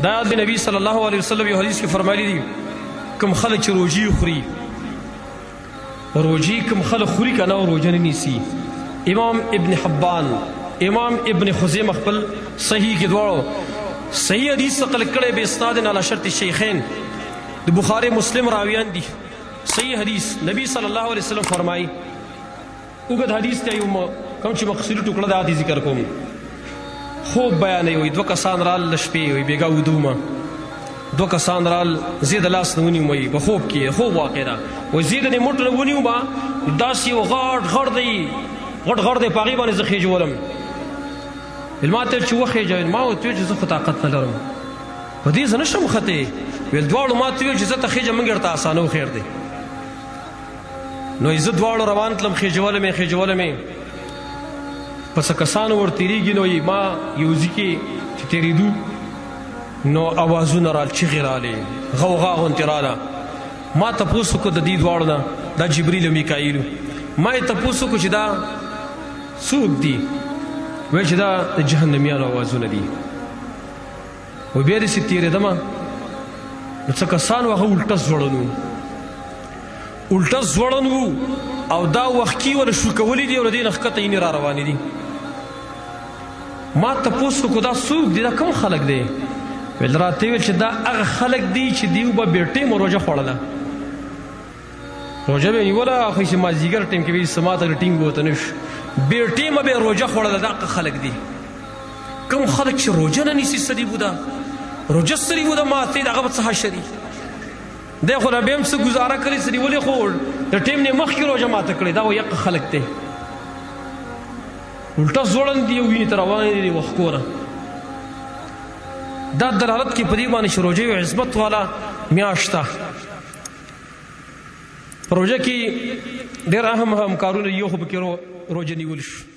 دا نبی صلی الله علیه وسلم یو حدیث کې فرمایلی دي کوم خلک چې روژې خوري روژې کوم خلک خوري که نه روژه نه نیسي. امام ابن حبان امام ابن خزیمه خپل صحیح کې دواړو صحیح حدیث نقل کړی به اسناد علی شرط الشیخین د بخاری مسلم راویان دي. صحیح حدیث نبی صلی الله علیه وسلم فرمایي اوږد حدیث ته یو کوم چې مخصوصي ټوکړه د حدیث ذکر کوم. خوب بیانوي وایي دوه کسان رال د شپې وایي بیګا ودومه دوه کسان رال زه د لاس نه ونیوم وایي په خوب کې خوب واقع ده وایي زه د دې موټ نه ونیوم داسې یو غټ غړ دی غټ غړ دی په هغې باندې زه خېجولم ما ته چې وخېجه ما ورته ویل چې زه خو طاقت نه لرم په دې زه نه شم ختې ویل دواړو ما ته ویل چې زه ته خېجه موږ درته اسانه خیر دی. نو زه دواړو روان تلم خېجوله مې په څه کسانو ور تېرېږي نو ما یو ځای کې چې تېرېدو نو اوازونه رال چغې رالې غوغا غوندې راله. ما تپوس وکړو د دې دواړو نه دا جبریل او میکایلو ما یې تپوس وکړو چې دا څوک دي وایي چې دا د جهنمیانو اوازونه دي. و بیا داسې تېرېدمه نو څه کسان وو هغه الټه زوړن وو او دا وښکي وله شو کولی دي او له دې نه ښکته یې را روانې دي. ما تپوس وکړو دا څوک دي دا کوم خلک دی ویل راته ویل چې دا هغه خلک دي چې دیو به بې ټیمه روژه خوړله روژه به یې نیوله خو چې مازدیګر ټیم کې به یې ما ته ټینګ به ورته نه شو بې ټیمه به یې روژه خوړله دا هغه خلک دي. کوم خلک چې روژه نه نیسي څه دي بوده روژه څه دي بوده ماته د هغه به څه حشر دي دی خو را به هم څه ګزاره کړې څه دي ولې خو د ټیم نه مخکې روژه ماته کړې دا یقه خلک دی الټه زوړن دي او وینې ته روانې دي وښکوره. دا دلالت کې په دې باندې چې روژه یو عظمت والا میاشت ده. په روژه کې ډېر اهم کارونه یو خو پکې روژه نیول شو